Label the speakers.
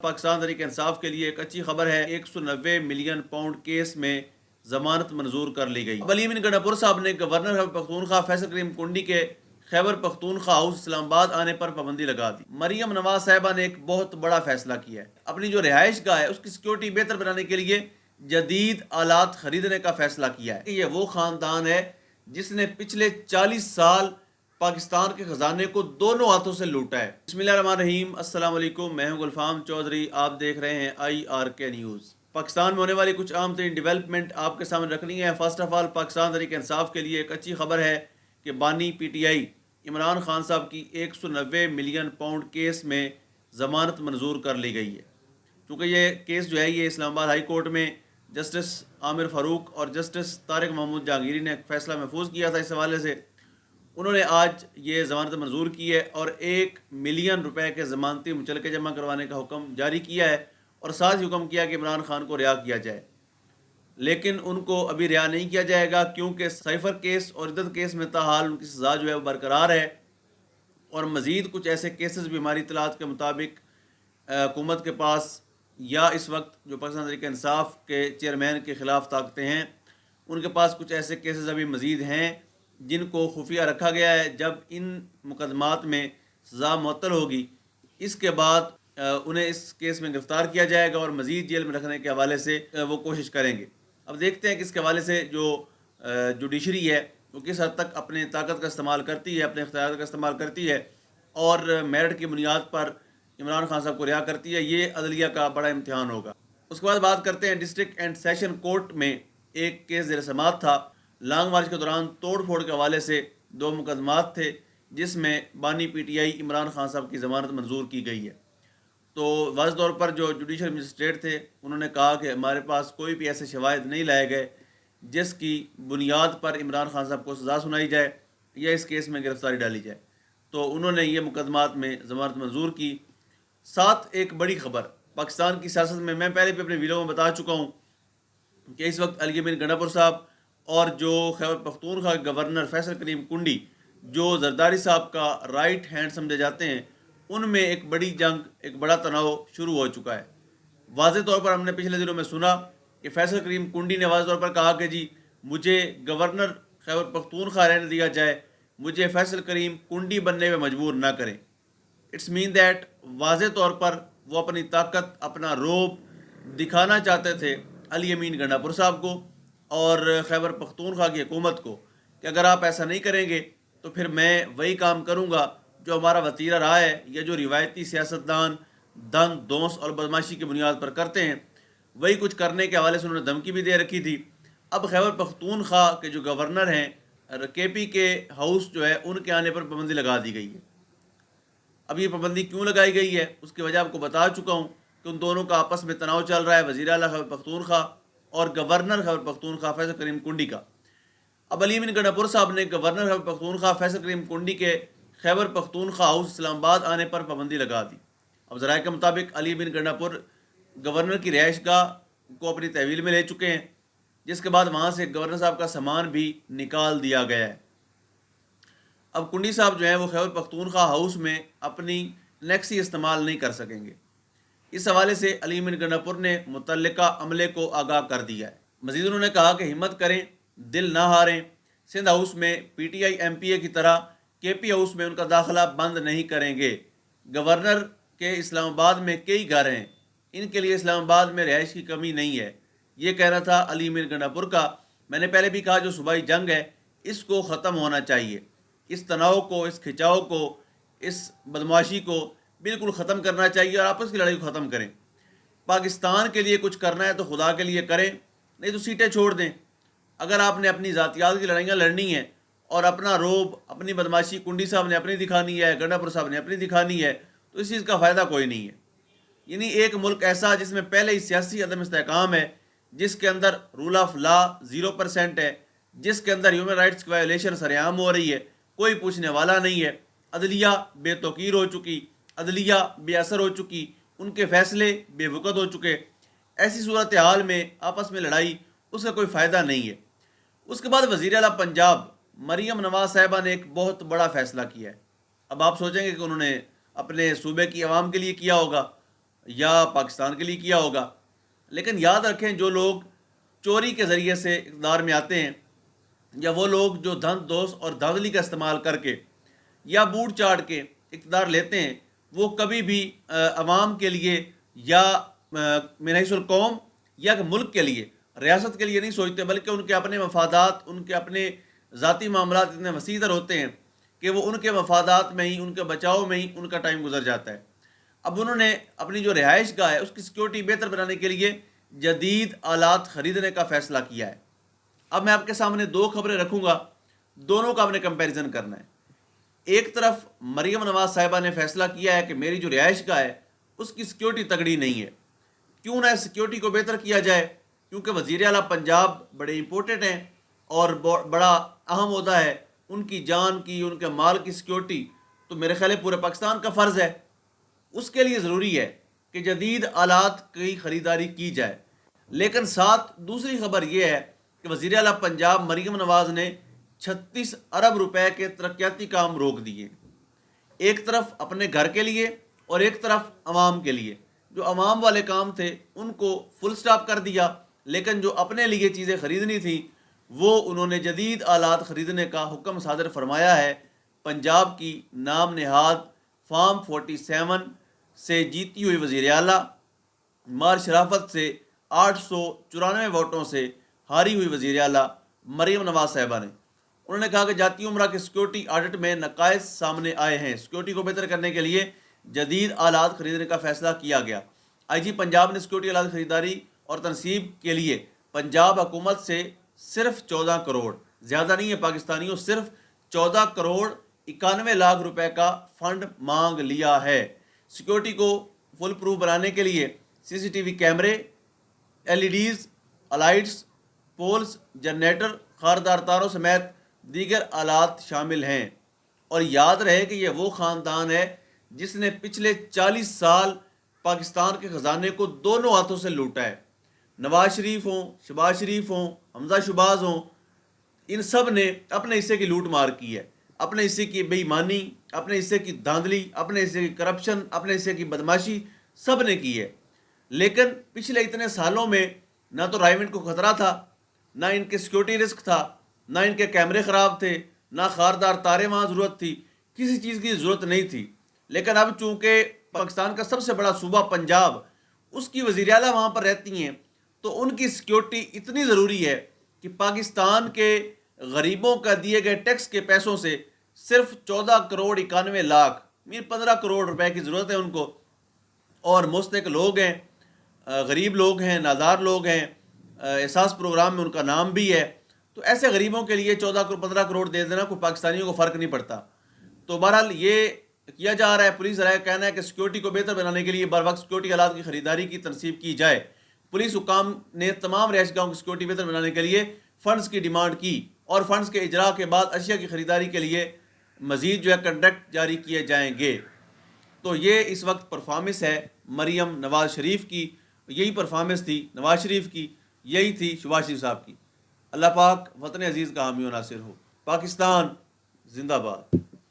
Speaker 1: پاکستان تحریک انصاف کے لیے ایک اچھی خبر ہے۔ 190 ملین پاؤنڈ کیس میں ضمانت منظور کر لی گئی۔ علی امین گنڈا پور صاحب نے گورنر خیبر پختونخوا فیصل کریم کنڈی کے خیبر پختونخوا ہاؤس اسلام آباد آنے پر پابندی لگا دی۔ مریم نواز صاحبہ نے ایک بہت بڑا فیصلہ کیا ہے۔ اپنی جو رہائش گاہ ہے اس کی سیکیورٹی بہتر بنانے کے لیے جدید آلات خریدنے کا فیصلہ کیا ہے۔ یہ وہ خاندان ہے جس نے پچھلے 40 سال پاکستان کے خزانے کو دونوں ہاتھوں سے لوٹا ہے۔ بسم اللہ الرحمن الرحیم، السلام علیکم، میں ہوں گلفام چودھری، آپ دیکھ رہے ہیں IRK نیوز۔ پاکستان میں ہونے والی کچھ عام ترین ڈیولپمنٹ آپ کے سامنے رکھنی ہے۔ First of all, Pakistan Tehreek Insaf کے لیے ایک اچھی خبر ہے کہ بانی PTI عمران خان صاحب کی 190 ملین پاؤنڈ کیس میں ضمانت منظور کر لی گئی ہے۔ کیونکہ یہ کیس جو ہے یہ اسلام آباد ہائی کورٹ میں جسٹس عامر فاروق اور جسٹس طارق محمود جہانگیری نے فیصلہ محفوظ کیا تھا۔ اس حوالے سے انہوں نے آج یہ ضمانت منظور کی ہے اور 1 ملین روپے کے ضمانتی مچلقے جمع کروانے کا حکم جاری کیا ہے، اور ساتھ ہی حکم کیا کہ عمران خان کو رہا کیا جائے۔ لیکن ان کو ابھی رہا نہیں کیا جائے گا کیونکہ سائفر کیس اور عدت کیس میں تاحال ان کی سزا جو ہے وہ برقرار ہے، اور مزید کچھ ایسے کیسز بھی ہماری اطلاعات کے مطابق حکومت کے پاس یا اس وقت جو پاکستان تحریک انصاف کے چیئرمین کے خلاف طاقتیں ہیں ان کے پاس کچھ ایسے کیسز ابھی مزید ہیں جن کو خفیہ رکھا گیا ہے۔ جب ان مقدمات میں سزا معطل ہوگی اس کے بعد انہیں اس کیس میں گرفتار کیا جائے گا اور مزید جیل میں رکھنے کے حوالے سے وہ کوشش کریں گے۔ اب دیکھتے ہیں کہ اس کے حوالے سے جو جوڈیشری ہے وہ کس حد تک اپنے طاقت کا استعمال کرتی ہے، اپنے اختیارات کا استعمال کرتی ہے اور میرٹ کی بنیاد پر عمران خان صاحب کو رہا کرتی ہے۔ یہ عدلیہ کا بڑا امتحان ہوگا۔ اس کے بعد بات کرتے ہیں ڈسٹرکٹ اینڈ سیشن کورٹ میں ایک کیس زیر سماعت تھا۔ لانگ مارچ کے دوران توڑ پھوڑ کے حوالے سے 2 مقدمات تھے جس میں بانی PTI عمران خان صاحب کی ضمانت منظور کی گئی ہے۔ تو واضح طور پر جو جوڈیشل مجسٹریٹ تھے انہوں نے کہا کہ ہمارے پاس کوئی بھی ایسے شواہد نہیں لائے گئے جس کی بنیاد پر عمران خان صاحب کو سزا سنائی جائے یا اس کیس میں گرفتاری ڈالی جائے، تو انہوں نے یہ مقدمات میں ضمانت منظور کی۔ ساتھ ایک بڑی خبر پاکستان کی سیاست میں پہلے بھی اپنے ویڈیو میں بتا چکا ہوں کہ اس وقت علی امین گنڈا پور صاحب اور جو خیبر پختونخوا کے گورنر فیصل کریم کنڈی جو زرداری صاحب کا رائٹ ہینڈ سمجھے جاتے ہیں ان میں ایک بڑی جنگ، ایک بڑا تناؤ شروع ہو چکا ہے۔ واضح طور پر ہم نے پچھلے دنوں میں سنا کہ فیصل کریم کنڈی نے واضح طور پر کہا کہ جی مجھے گورنر خیبر پختونخوا رہنے دیا جائے، مجھے فیصل کریم کنڈی بننے میں مجبور نہ کریں۔ اٹس مین دیٹ واضح طور پر وہ اپنی طاقت، اپنا روب دکھانا چاہتے تھے علی امین گنڈا پور صاحب کو اور خیبر پختونخوا کی حکومت کو کہ اگر آپ ایسا نہیں کریں گے تو پھر میں وہی کام کروں گا جو ہمارا وتیرہ رہا ہے یا جو روایتی سیاستدان دند دونس اور بدماشی کی بنیاد پر کرتے ہیں، وہی کچھ کرنے کے حوالے سے انہوں نے دھمکی بھی دے رکھی تھی۔ اب خیبر پختونخوا کے جو گورنر ہیں KP کے ہاؤس جو ہے ان کے آنے پر پابندی لگا دی گئی ہے۔ اب یہ پابندی کیوں لگائی گئی ہے اس کی وجہ آپ کو بتا چکا ہوں کہ ان دونوں کا آپس میں تناؤ چل رہا ہے، وزیر اعلیٰ خیبر پختونخوا اور گورنر خیبر پختونخوا فیصل کریم کنڈی کا۔ اب علی امین گنڈا پور صاحب نے گورنر خیبر پختونخوا فیصل کریم کنڈی کے خیبر پختونخوا ہاؤس اسلام آباد آنے پر پابندی لگا دی۔ اب ذرائع کے مطابق علی امین گنڈا پور گورنر کی رہائش گاہ کو اپنی تحویل میں لے چکے ہیں، جس کے بعد وہاں سے گورنر صاحب کا سامان بھی نکال دیا گیا ہے۔ اب کنڈی صاحب جو ہیں وہ خیبر پختونخوا ہاؤس میں اپنی نیکسی استعمال نہیں کر سکیں گے۔ اس حوالے سے علی امین گنڈا پور نے متعلقہ عملے کو آگاہ کر دیا ہے۔ مزید انہوں نے کہا کہ ہمت کریں، دل نہ ہاریں، سندھ ہاؤس میں PTI MPA کی طرح KP ہاؤس میں ان کا داخلہ بند نہیں کریں گے۔ گورنر کے اسلام آباد میں کئی گھر ہیں، ان کے لیے اسلام آباد میں رہائش کی کمی نہیں ہے۔ یہ کہنا تھا علی امین گنڈا پور کا۔ میں نے پہلے بھی کہا جو صوبائی جنگ ہے اس کو ختم ہونا چاہیے، اس تناؤ کو، اس کھچاؤ کو، اس بدماشی کو بالکل ختم کرنا چاہیے اور آپس کی لڑائی کو ختم کریں۔ پاکستان کے لیے کچھ کرنا ہے تو خدا کے لیے کریں، نہیں تو سیٹیں چھوڑ دیں۔ اگر آپ نے اپنی ذاتیات کی لڑائیاں لڑنی ہیں اور اپنا روب، اپنی بدماشی کنڈی صاحب نے اپنی دکھانی ہے، گنڈا پور صاحب نے اپنی دکھانی ہے، تو اس چیز کا فائدہ کوئی نہیں ہے۔ یعنی ایک ملک ایسا جس میں پہلے ہی سیاسی عدم استحکام ہے، جس کے اندر رول آف لا 0% ہے، جس کے اندر ہیومن رائٹس کی وائلیشن سر عام ہو رہی ہے، کوئی پوچھنے والا نہیں ہے، عدلیہ بے توقیر ہو چکی، عدلیہ بے اثر ہو چکی، ان کے فیصلے بے وقت ہو چکے، ایسی صورتحال میں آپس میں لڑائی اس کا کوئی فائدہ نہیں ہے۔ اس کے بعد وزیر اعلیٰ پنجاب مریم نواز صاحبہ نے ایک بہت بڑا فیصلہ کیا ہے۔ اب آپ سوچیں گے کہ انہوں نے اپنے صوبے کی عوام کے لیے کیا ہوگا یا پاکستان کے لیے کیا ہوگا. لیکن یاد رکھیں جو لوگ چوری کے ذریعے سے اقتدار میں آتے ہیں، یا وہ لوگ جو دھند دوست اور دھاندلی کا استعمال کر کے یا بوٹ چاٹ کے اقتدار لیتے ہیں، وہ کبھی بھی عوام کے لیے یا من حیث القوم یا ملک کے لیے، ریاست کے لیے نہیں سوچتے، بلکہ ان کے اپنے مفادات، ان کے اپنے ذاتی معاملات اتنے وسیع تر ہوتے ہیں کہ وہ ان کے مفادات میں ہی، ان کے بچاؤ میں ہی ان کا ٹائم گزر جاتا ہے. اب انہوں نے اپنی جو رہائش گاہ ہے اس کی سیکیورٹی بہتر بنانے کے لیے جدید آلات خریدنے کا فیصلہ کیا ہے. اب میں آپ کے سامنے دو خبریں رکھوں گا، دونوں کا آپ نے کمپیریزن کرنا ہے. ایک طرف مریم نواز صاحبہ نے فیصلہ کیا ہے کہ میری جو رہائش گاہ ہے اس کی سیکیورٹی تگڑی نہیں ہے، کیوں نہ سیکیورٹی کو بہتر کیا جائے، کیونکہ وزیر اعلیٰ پنجاب بڑے امپورٹنٹ ہیں اور بڑا اہم عہدہ ہے، ان کی جان کی، ان کے مال کی سیکیورٹی تو میرے خیال ہے پورے پاکستان کا فرض ہے. اس کے لیے ضروری ہے کہ جدید آلات کی خریداری کی جائے. لیکن ساتھ دوسری خبر یہ ہے کہ وزیر اعلیٰ پنجاب مریم نواز نے 36 ارب روپے کے ترقیاتی کام روک دیے، ایک طرف اپنے گھر کے لیے اور ایک طرف عوام کے لیے. جو عوام والے کام تھے ان کو فل سٹاپ کر دیا، لیکن جو اپنے لیے چیزیں خریدنی تھی وہ انہوں نے جدید آلات خریدنے کا حکم صادر فرمایا ہے. پنجاب کی نام نہاد فارم 47 سے جیتی ہوئی وزیر اعلیٰ، مار شرافت سے 894 ووٹوں سے ہاری ہوئی وزیر اعلیٰ مریم نواز صاحبہ نے، انہوں نے کہا کہ جاتی عمرہ کے سیکیورٹی آڈٹ میں نقائص سامنے آئے ہیں، سیکیورٹی کو بہتر کرنے کے لیے جدید آلات خریدنے کا فیصلہ کیا گیا. آئی جی پنجاب نے سیکیورٹی آلات خریداری اور تنصیب کے لیے پنجاب حکومت سے صرف 14 کروڑ، زیادہ نہیں ہے پاکستانیوں، صرف 14 کروڑ 91 لاکھ روپے کا فنڈ مانگ لیا ہے. سیکیورٹی کو فل پروف بنانے کے لیے سی سی ٹی وی کیمرے، L E Ds, lights, poles, generator, خاردار تاروں سمیت دیگر آلات شامل ہیں. اور یاد رہے کہ یہ وہ خاندان ہے جس نے پچھلے 40 سال پاکستان کے خزانے کو دونوں ہاتھوں سے لوٹا ہے. نواز شریف ہوں، شہباز شریف ہوں، حمزہ شہباز ہوں، ان سب نے اپنے حصے کی لوٹ مار کی ہے، اپنے حصے کی بے ایمانی، اپنے حصے کی دھاندلی، اپنے حصے کی کرپشن، اپنے حصے کی بدماشی سب نے کی ہے. لیکن پچھلے اتنے سالوں میں نہ تو رائیونٹ کو خطرہ تھا، نہ ان کے سیکیورٹی رسک تھا، نہ ان کے کیمرے خراب تھے، نہ خاردار تارے وہاں ضرورت تھی، کسی چیز کی ضرورت نہیں تھی. لیکن اب چونکہ پاکستان کا سب سے بڑا صوبہ پنجاب، اس کی وزیر اعلیٰ وہاں پر رہتی ہیں، تو ان کی سیکیورٹی اتنی ضروری ہے کہ پاکستان کے غریبوں کا دیے گئے ٹیکس کے پیسوں سے صرف 14 کروڑ 91 لاکھ 15 کروڑ روپے کی ضرورت ہے ان کو. اور مستحق لوگ ہیں، غریب لوگ ہیں، نادار لوگ ہیں، احساس پروگرام میں ان کا نام بھی ہے. تو ایسے غریبوں کے لیے 14 کروڑ 15 کروڑ دے دینا کوئی پاکستانیوں کو فرق نہیں پڑتا. تو بہرحال یہ کیا جا رہا ہے. پولیس رائے کہنا ہے کہ سیکیورٹی کو بہتر بنانے کے لیے بر وقت سیکیورٹی آلات کی خریداری کی تنصیب کی جائے. پولیس حکام نے تمام رہائش گاہوں کی سیکیورٹی بہتر بنانے کے لیے فنڈز کی ڈیمانڈ کی، اور فنڈز کے اجراء کے بعد اشیاء کی خریداری کے لیے مزید کنٹریکٹ جاری کیے جائیں گے. تو یہ اس وقت پرفارمنس ہے مریم نواز شریف کی، یہی پرفارمنس تھی نواز شریف کی، یہی تھی شہباز شریف صاحب کی. اللہ پاک وطن عزیز کا حامی و ناصر ہو. پاکستان زندہ باد.